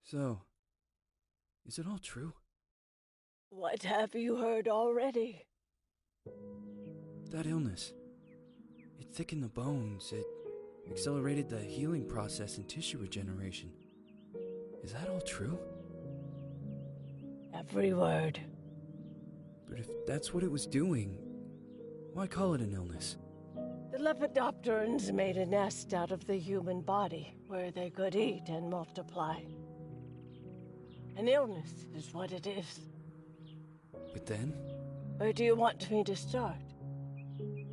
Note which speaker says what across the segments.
Speaker 1: So, is it all true?
Speaker 2: What have you heard already?
Speaker 1: That illness. It thickened the bones. It accelerated the healing process and tissue regeneration. Is that all true?
Speaker 2: Every word.
Speaker 1: But if that's what it was doing, why call it an illness?
Speaker 2: The Lepidopterans made a nest out of the human body where they could eat and multiply. An illness is what it is.
Speaker 1: But then?
Speaker 2: Where do you want me to start?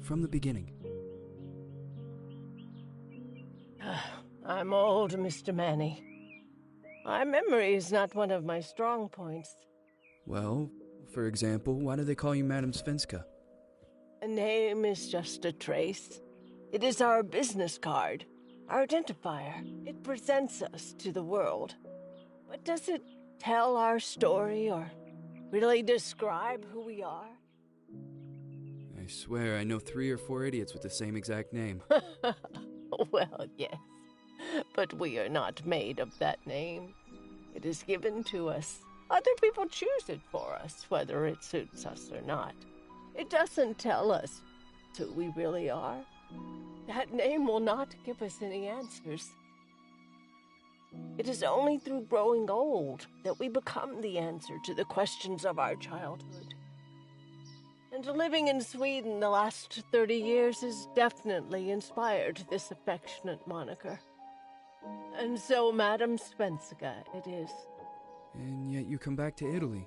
Speaker 1: From the beginning.
Speaker 2: I'm old, Mr. Manny. My memory is not one of my strong points.
Speaker 1: Well, for example, why do they call you Madam Svenska?
Speaker 2: A name is just a trace. It is our business card, our identifier. It presents us to the world. But does it tell our story or really describe who we are?
Speaker 1: I swear I know 3 or 4 idiots with the same exact name.
Speaker 2: Well, yes. But we are not made of that name. It is given to us. Other people choose it for us, whether it suits us or not. It doesn't tell us who we really are. That name will not give us any answers. It is only through growing old that we become the answer to the questions of our childhood. And living in Sweden the last 30 years has definitely inspired this affectionate moniker. And so, Madam Svenska, it is.
Speaker 1: And yet you come back to Italy.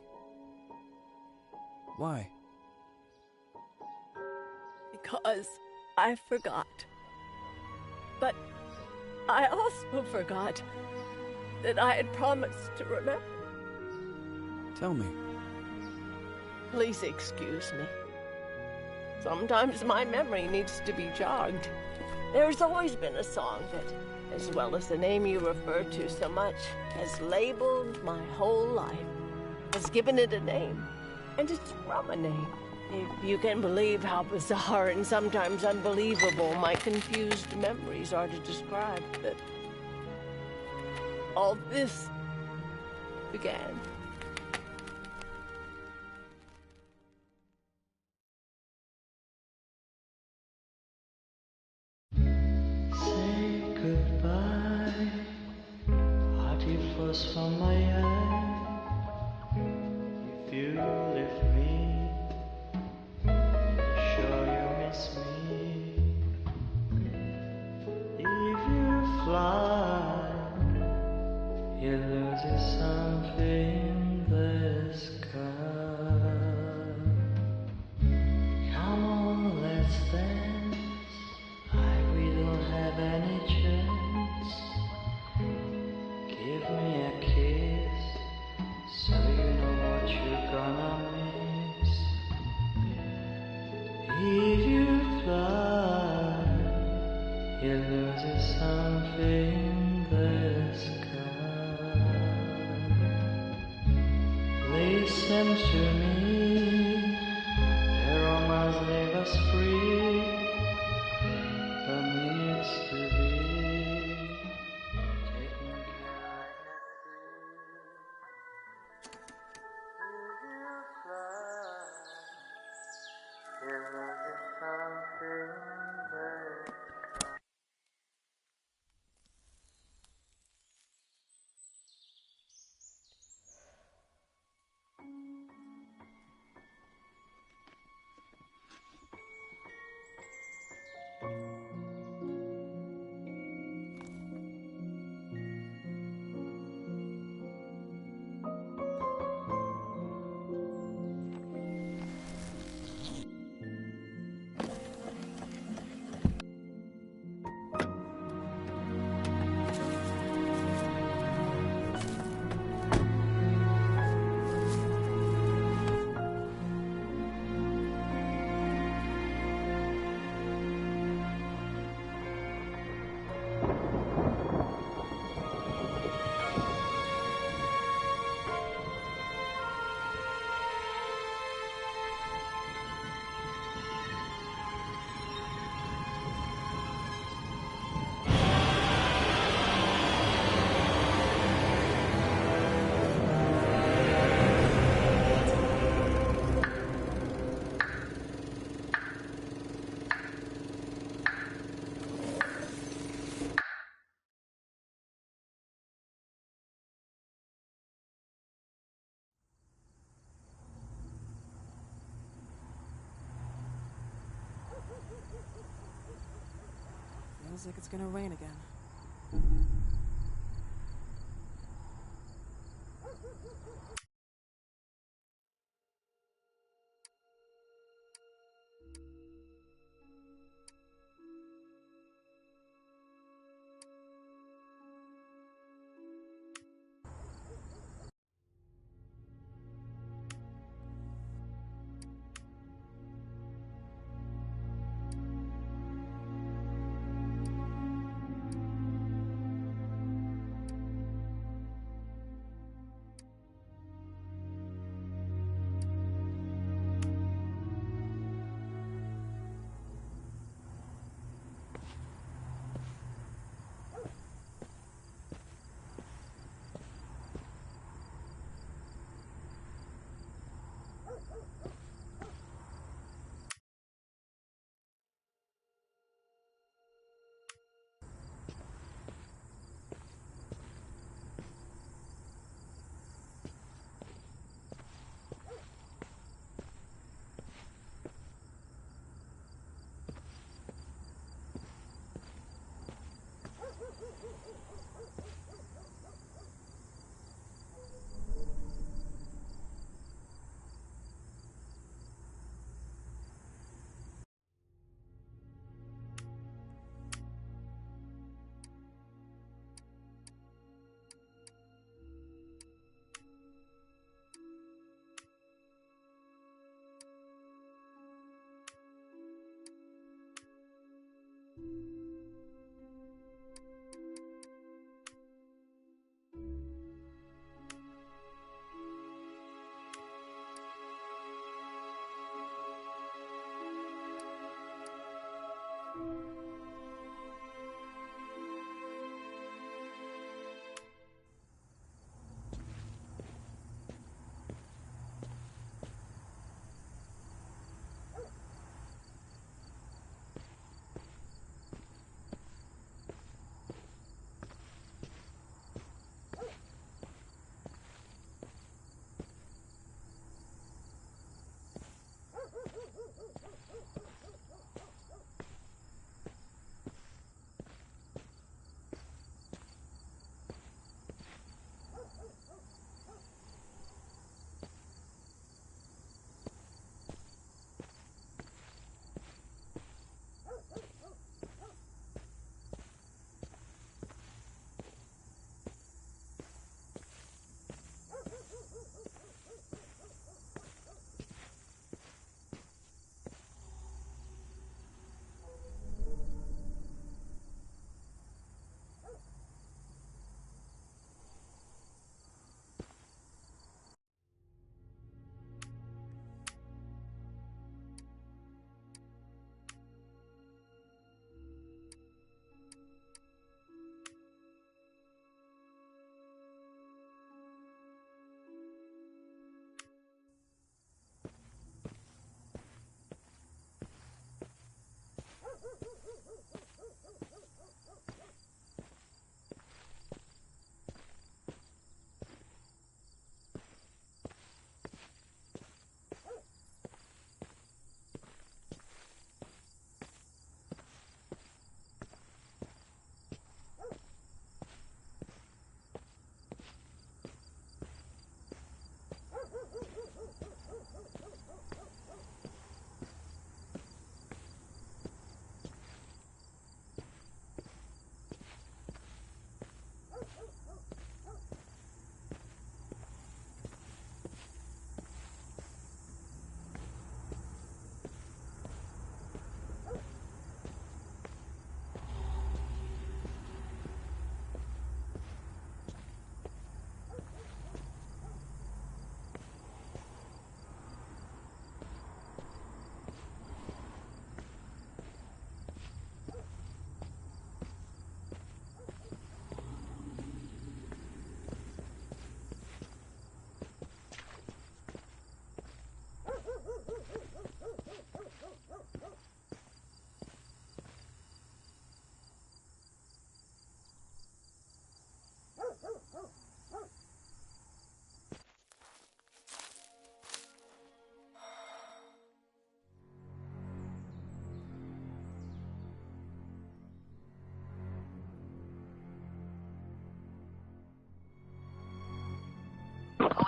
Speaker 1: Why?
Speaker 2: Because I forgot. But I also forgot that I had promised to remember.
Speaker 1: Tell me.
Speaker 2: Please excuse me. Sometimes my memory needs to be jogged. There's always been a song that, as well as the name you refer to so much, has labeled my whole life, has given it a name, and it's from a name. If you can believe how bizarre and sometimes unbelievable my confused memories are to describe that all this began.
Speaker 3: Say goodbye, hearty frost from my eye. If you leave me, sure you miss me. If you fly, you lose something in the sky. Come on, let's dance. We don't have any chance. Give me a kiss, so you know what you're gonna miss. If you fly, you lose something in the sky. Listen to me, the romance leave us free. There needs to be taken care of. If you fly, you lose something there.
Speaker 4: Feels like it's gonna rain again.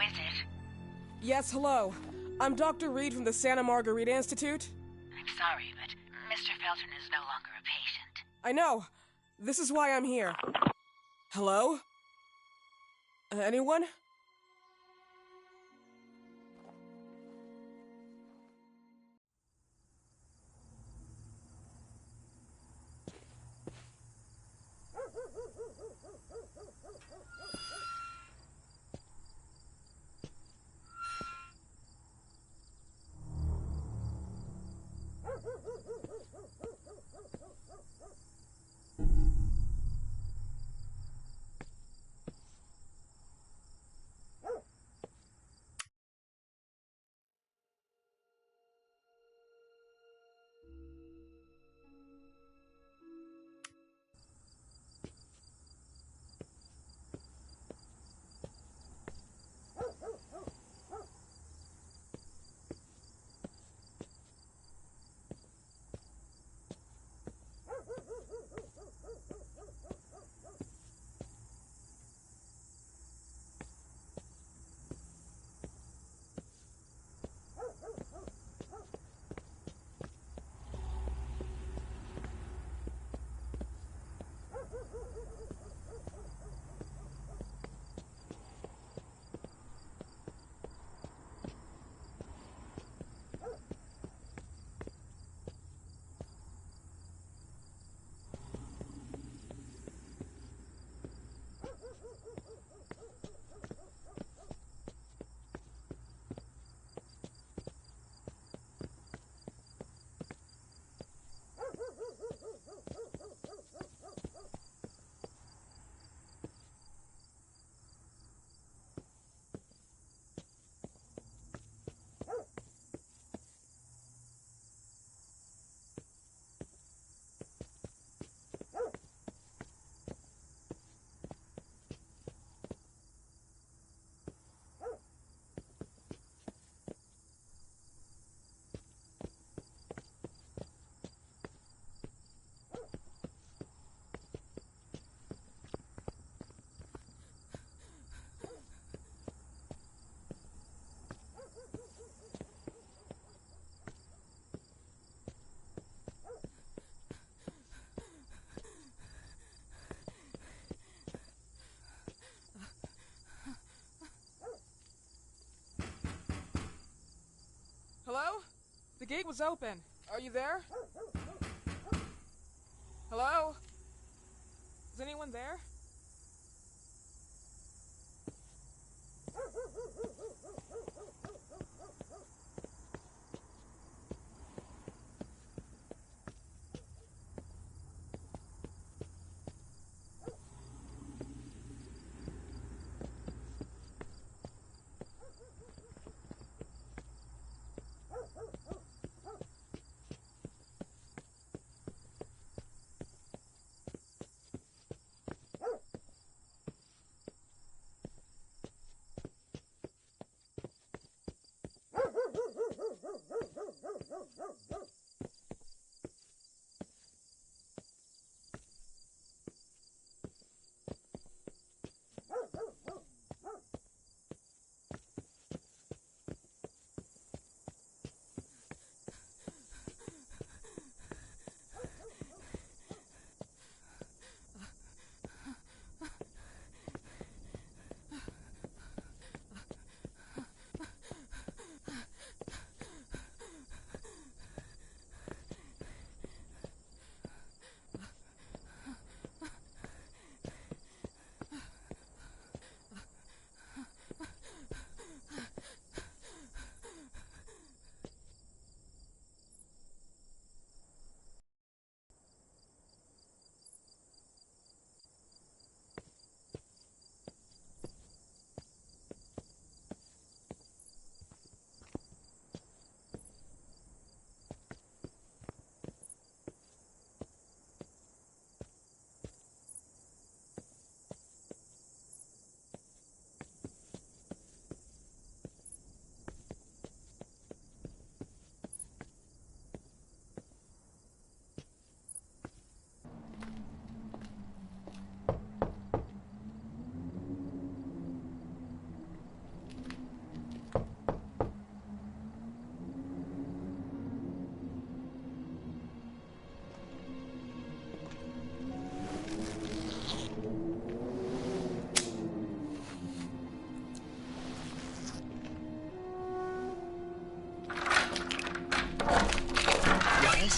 Speaker 4: is it?
Speaker 5: Yes, hello. I'm Dr. Reed from the Santa Margarita Institute.
Speaker 4: I'm sorry, but Mr. Felton is no longer a patient.
Speaker 5: I know. This is why I'm here. Hello? Anyone? Hello? The gate was open. Are you there? Hello? Is anyone there?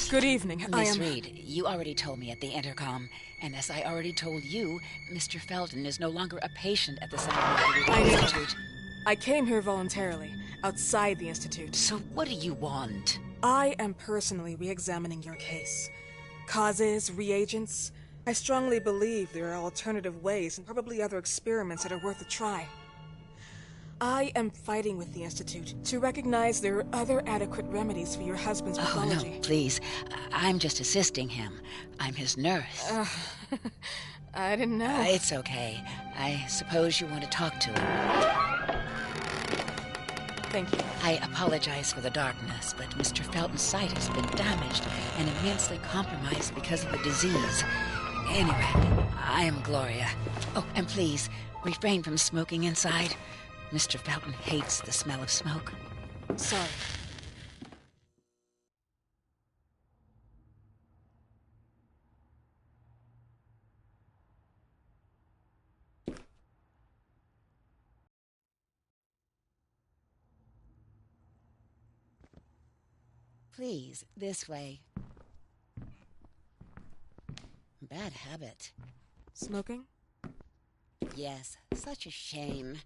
Speaker 5: Good evening. I
Speaker 4: Miss
Speaker 5: am...
Speaker 4: Reed, you already told me at the intercom, and as I already told you, Mr. Felton is no longer a patient at the Scientific
Speaker 5: I know.
Speaker 4: Institute.
Speaker 5: I came here voluntarily, outside the Institute.
Speaker 4: So what do you want?
Speaker 5: I am personally re-examining your case. Causes, reagents. I strongly believe there are alternative ways and probably other experiments that are worth a try. I am fighting with the Institute to recognize there are other adequate remedies for your husband's pathology.
Speaker 4: Oh, no, please. I'm just assisting him. I'm his nurse.
Speaker 5: I didn't know.
Speaker 4: It's okay. I suppose you want to talk to him.
Speaker 5: Thank you.
Speaker 4: I apologize for the darkness, but Mr. Felton's sight has been damaged and immensely compromised because of the disease. Anyway, I am Gloria. Oh, and please, refrain from smoking inside. Mr. Felton hates the smell of smoke.
Speaker 5: Sorry.
Speaker 4: Please, this way. Bad habit.
Speaker 5: Smoking?
Speaker 4: Yes, such a shame.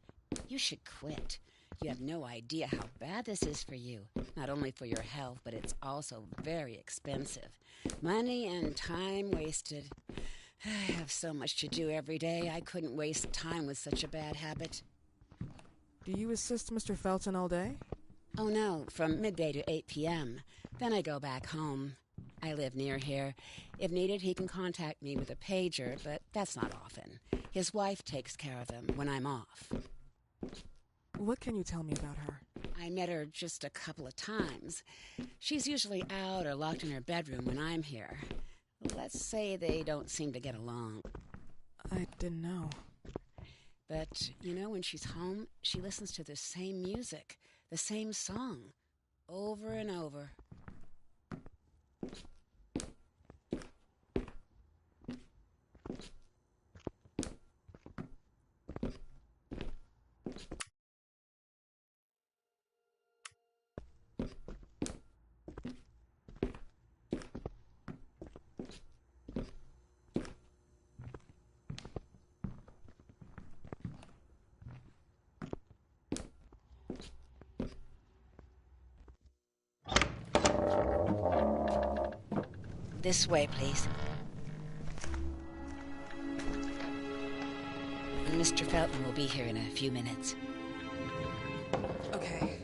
Speaker 4: You should quit. You have no idea how bad this is for you. Not only for your health, but it's also very expensive. Money and time wasted. I have so much to do every day. I couldn't waste time with such a bad habit.
Speaker 5: Do you assist Mr. Felton all day?
Speaker 4: Oh no, from midday to 8 p.m. Then I go back home. I live near here. If needed, he can contact me with a pager, but that's not often. His wife takes care of him when I'm off.
Speaker 5: What can you tell me about her?
Speaker 4: I met her just a couple of times. She's usually out or locked in her bedroom when I'm here. Let's say they don't seem to get along.
Speaker 5: I didn't know.
Speaker 4: But, you know, when she's home, she listens to the same music, the same song, over and over. This way, please. Mr. Felton will be here in a few minutes.
Speaker 5: Okay.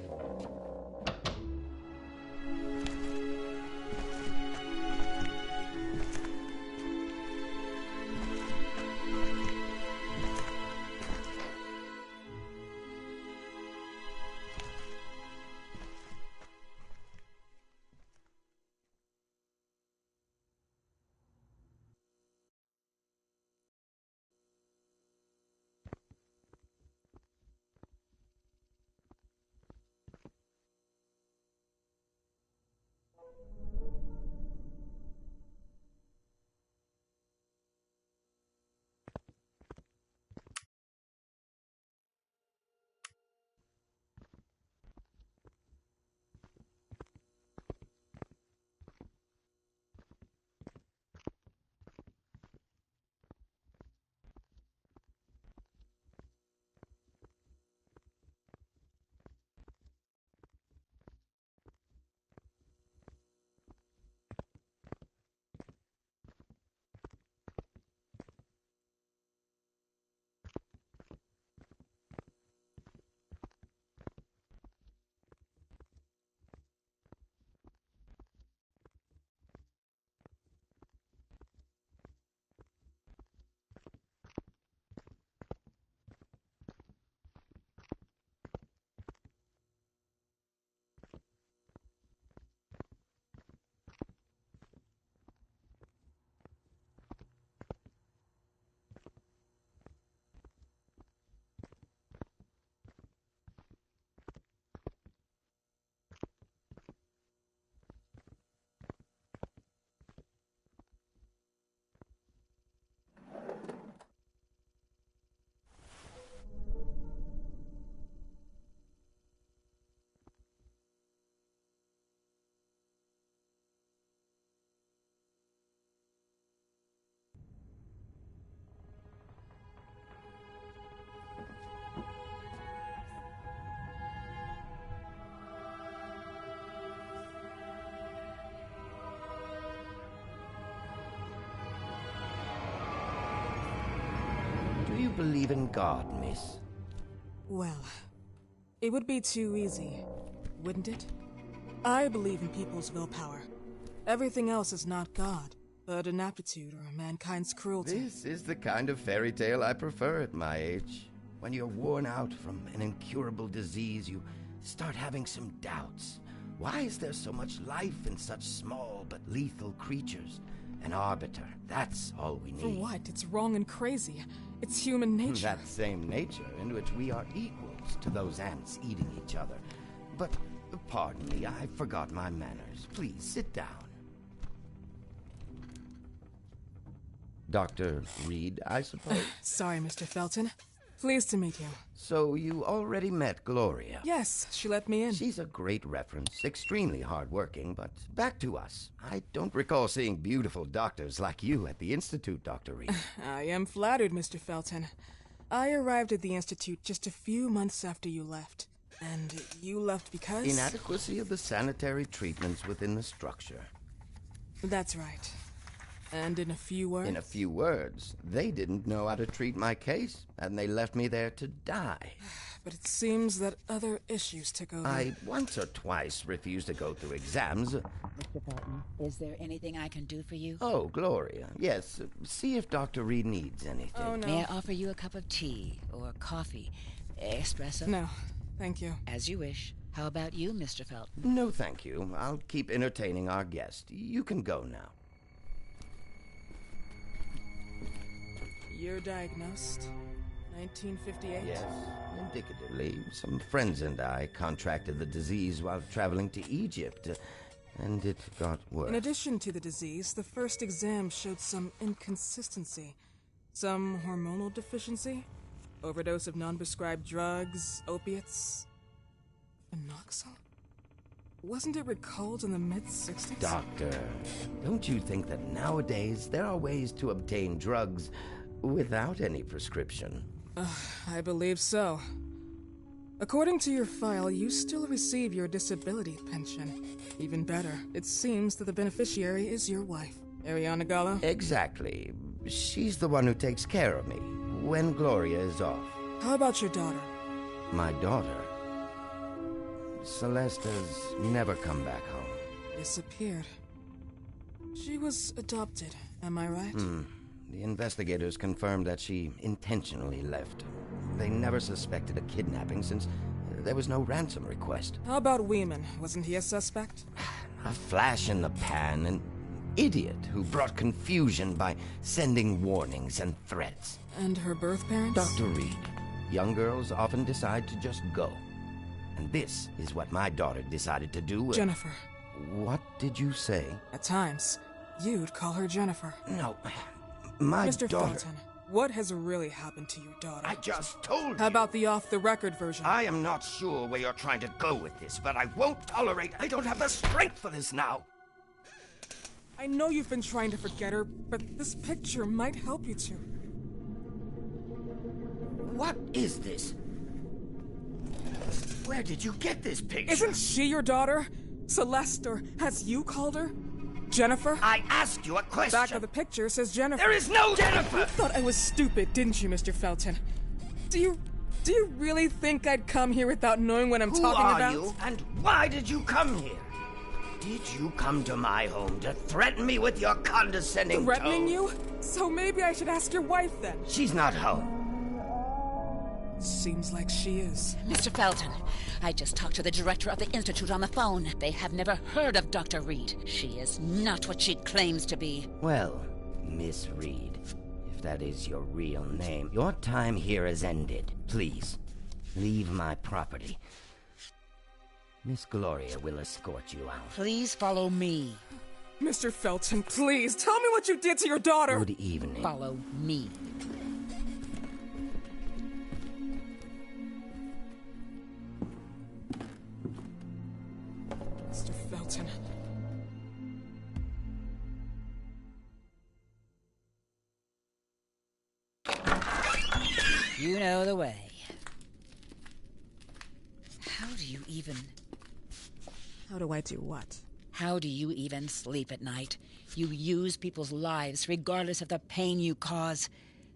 Speaker 6: believe in God, miss?
Speaker 5: Well, it would be too easy, wouldn't it? I believe in people's willpower. Everything else is not God, but an aptitude or mankind's cruelty.
Speaker 6: This is the kind of fairy tale I prefer at my age. When you're worn out from an incurable disease, you start having some doubts. Why is there so much life in such small but lethal creatures? An arbiter, that's all we need.
Speaker 5: For what? It's wrong and crazy. It's human nature.
Speaker 6: That same nature in which we are equals to those ants eating each other. But, pardon me, I forgot my manners. Please, sit down. Dr. Reed, I suppose?
Speaker 5: Sorry, Mr. Felton. Pleased to meet you.
Speaker 6: So you already met Gloria?
Speaker 5: Yes, she let me in.
Speaker 6: She's a great reference, extremely hardworking, but back to us. I don't recall seeing beautiful doctors like you at the Institute, Dr. Reed.
Speaker 5: I am flattered, Mr. Felton. I arrived at the Institute just a few months after you left. And you left because?
Speaker 6: Inadequacy of the sanitary treatments within the structure.
Speaker 5: That's right. And in a few words?
Speaker 6: In a few words, they didn't know how to treat my case, and they left me there to die.
Speaker 5: But it seems that other issues took over.
Speaker 6: I once or twice refused to go through exams.
Speaker 4: Mr. Felton, is there anything I can do for you?
Speaker 6: Oh, Gloria. Yes, see if Dr. Reed needs anything.
Speaker 5: Oh, no.
Speaker 4: May I offer you a cup of tea or coffee? Espresso?
Speaker 5: No, thank you.
Speaker 4: As you wish. How about you, Mr. Felton?
Speaker 6: No, thank you. I'll keep entertaining our guest. You can go now.
Speaker 5: You're diagnosed. 1958?
Speaker 6: Yes, indicatively. Some friends and I contracted the disease while traveling to Egypt, and it got worse.
Speaker 5: In addition to the disease, the first exam showed some inconsistency. Some hormonal deficiency? Overdose of non-prescribed drugs, opiates? Phenoxyl? Wasn't it recalled in the mid-60s?
Speaker 6: Doctor, don't you think that nowadays there are ways to obtain drugs without any prescription?
Speaker 5: I believe so. According to your file, you still receive your disability pension. Even better, it seems that the beneficiary is your wife, Ariana Gallo.
Speaker 6: Exactly. She's the one who takes care of me when Gloria is off.
Speaker 5: How about your daughter?
Speaker 6: My daughter? Celeste has never come back home.
Speaker 5: Disappeared. She was adopted, am I right?
Speaker 6: The investigators confirmed that she intentionally left. They never suspected a kidnapping since there was no ransom request.
Speaker 5: How about Weeman? Wasn't he a suspect?
Speaker 6: A flash in the pan, an idiot who brought confusion by sending warnings and threats.
Speaker 5: And her birth parents?
Speaker 6: Dr. Reed, young girls often decide to just go. And this is what my daughter decided to do.
Speaker 5: Jennifer.
Speaker 6: What did you say?
Speaker 5: At times, you'd call her Jennifer.
Speaker 6: No, my
Speaker 5: Mr.
Speaker 6: daughter...
Speaker 5: Felton, what has really happened to your daughter?
Speaker 6: I just told you.
Speaker 5: How about the off-the-record version?
Speaker 6: I am not sure where you're trying to go with this, but I won't tolerate... I don't have the strength for this now.
Speaker 5: I know you've been trying to forget her, but this picture might help you to.
Speaker 6: What is this? Where did you get this picture?
Speaker 5: Isn't she your daughter? Celeste, or as you called her? Jennifer?
Speaker 6: I asked you a question.
Speaker 5: Back of the picture says Jennifer.
Speaker 6: There is no Jennifer!
Speaker 5: You thought I was stupid, didn't you, Mr. Felton? Do you really think I'd come here without knowing what I'm talking about?
Speaker 6: Who are you, and why did you come here? Did you come to my home to threaten me with your condescending
Speaker 5: Threatening
Speaker 6: tone?
Speaker 5: you? So maybe I should ask your wife then.
Speaker 6: She's not home.
Speaker 5: Seems like she is.
Speaker 4: Mr. Felton, I just talked to the director of the Institute on the phone. They have never heard of Dr. Reed. She is not what she claims to be.
Speaker 6: Well, Miss Reed, if that is your real name, your time here has ended. Please, leave my property. Miss Gloria will escort you out.
Speaker 4: Please follow me.
Speaker 5: Mr. Felton, please, tell me what you did to your daughter!
Speaker 6: Good evening.
Speaker 4: Follow me.
Speaker 5: Mr. Felton.
Speaker 4: You know the way. How do you even...
Speaker 5: How do I do what?
Speaker 4: How do you even sleep at night? You use people's lives regardless of the pain you cause.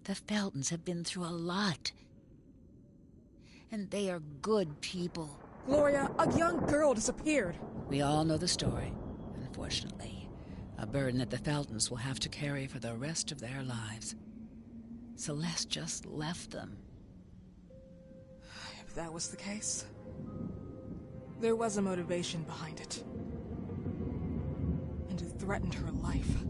Speaker 4: The Feltons have been through a lot. And they are good people.
Speaker 5: Gloria, a young girl disappeared.
Speaker 4: We all know the story, unfortunately. A burden that the Feltons will have to carry for the rest of their lives. Celeste just left them.
Speaker 5: If that was the case, there was a motivation behind it. And it threatened her life.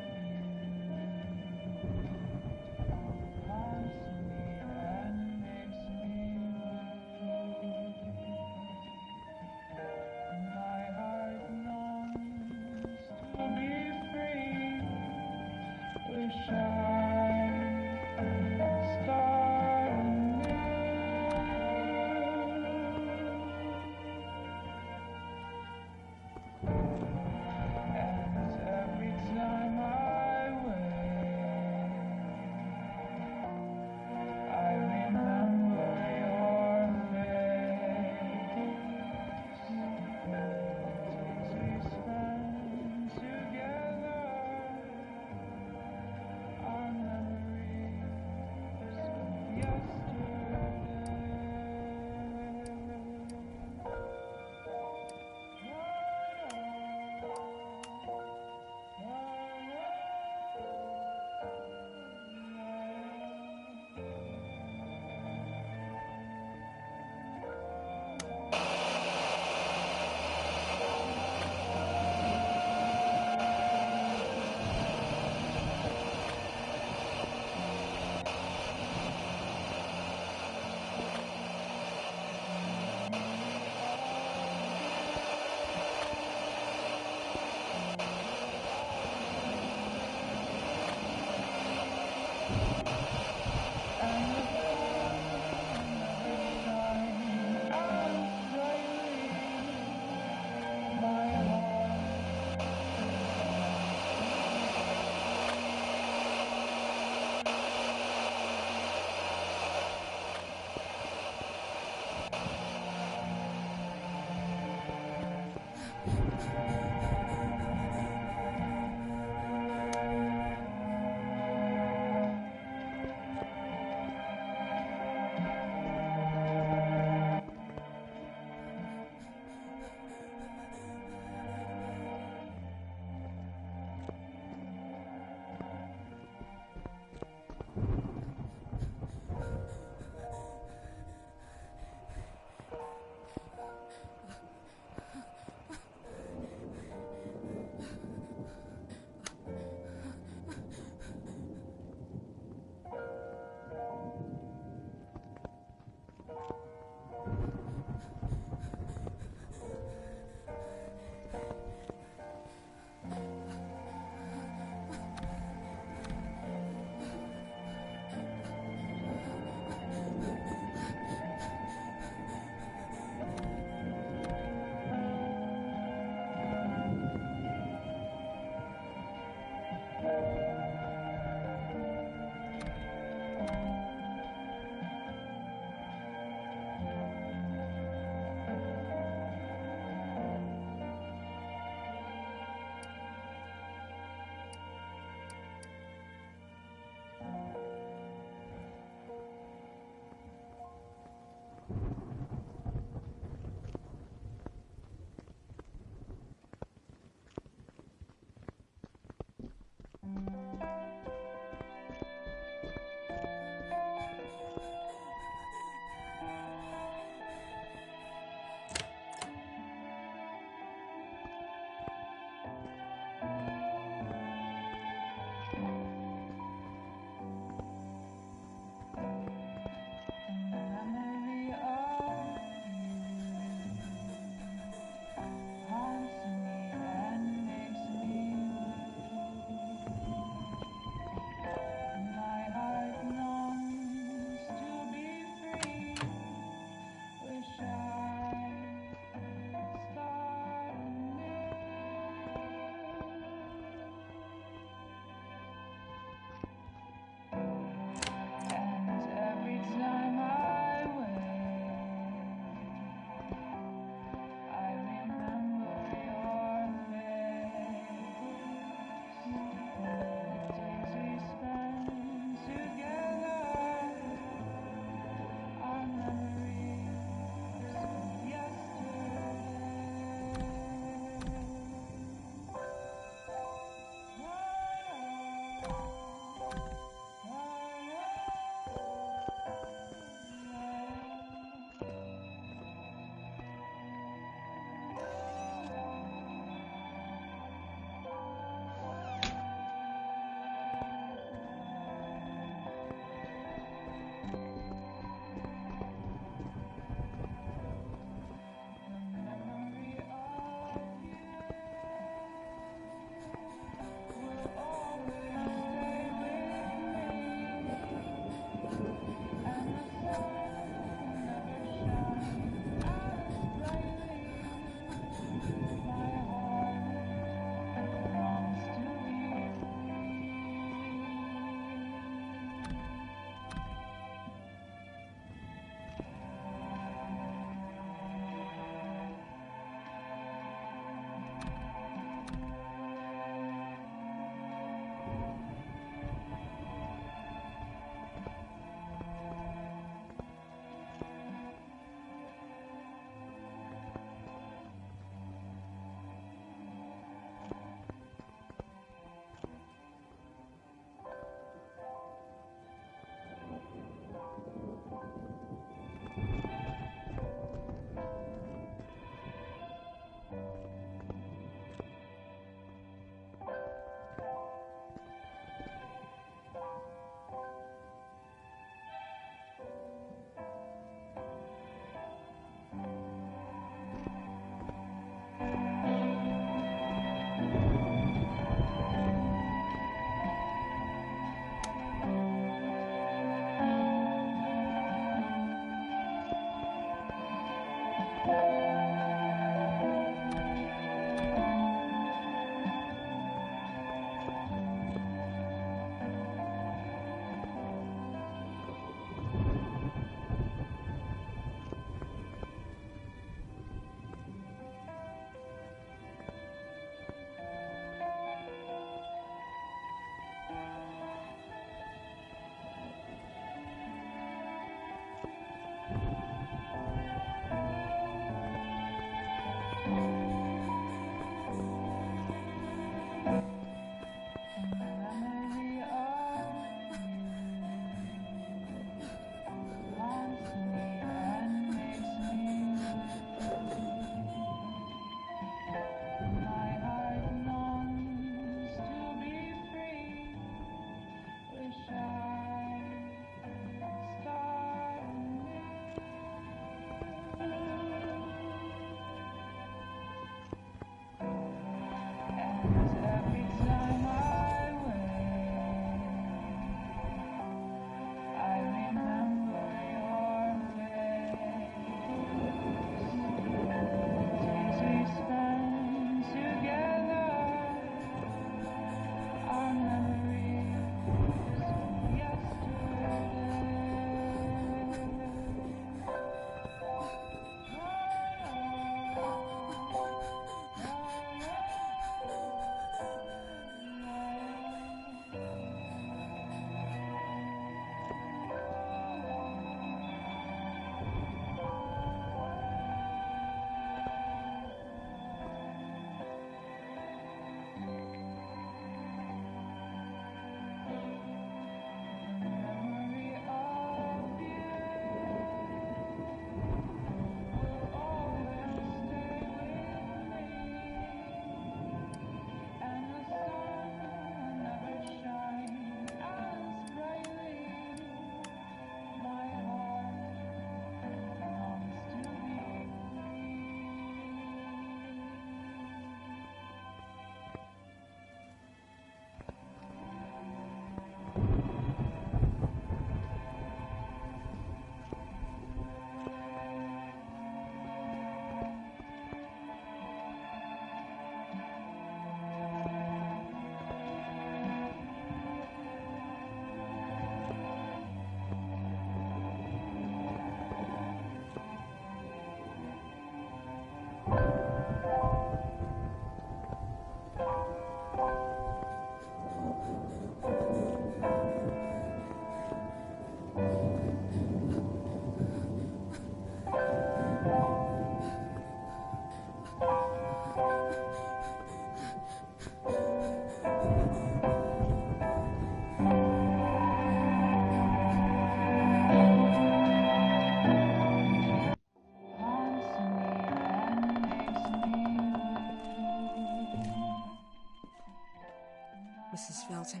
Speaker 5: Mrs. Felton.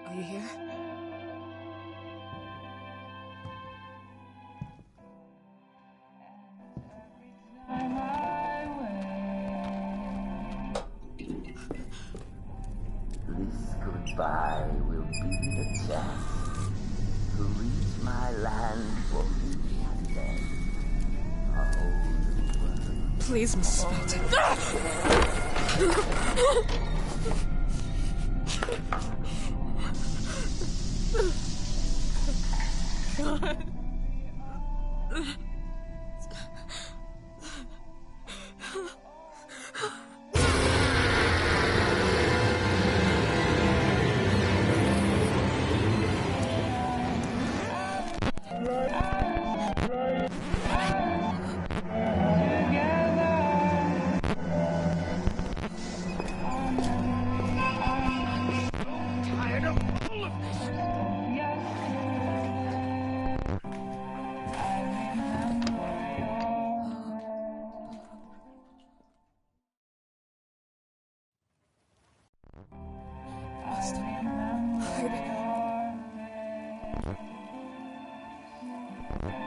Speaker 5: Are you here?
Speaker 3: This goodbye will be the chance to reach my land for me and then a whole world.
Speaker 5: Please, Mrs. Felton. God.